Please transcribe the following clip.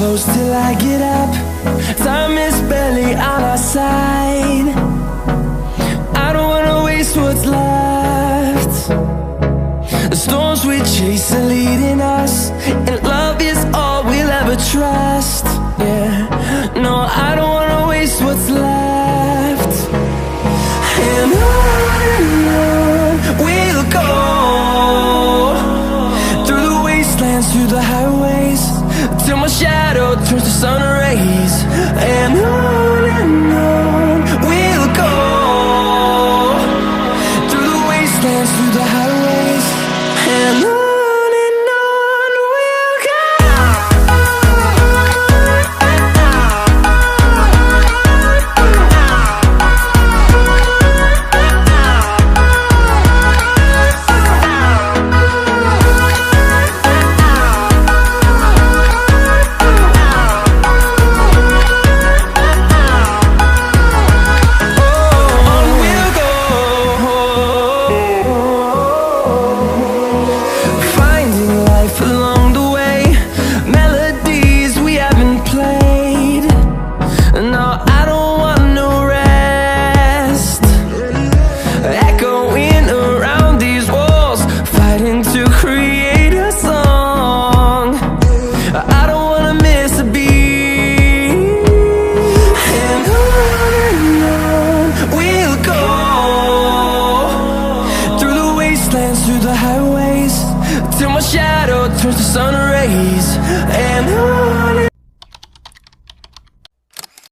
close till I get up. Time is barely on our side. I don't wanna waste what's left. The storms we chase are leading us, and love is all we'll ever trust. Yeah, no, I don't wanna waste what's left. And on we'll go, through the wastelands, through the highways, till my shadow turns to sun rays. And on we'll go, through the wastelands, through the highways, and on. Through the highways, till my shadow turns to sun rays. And on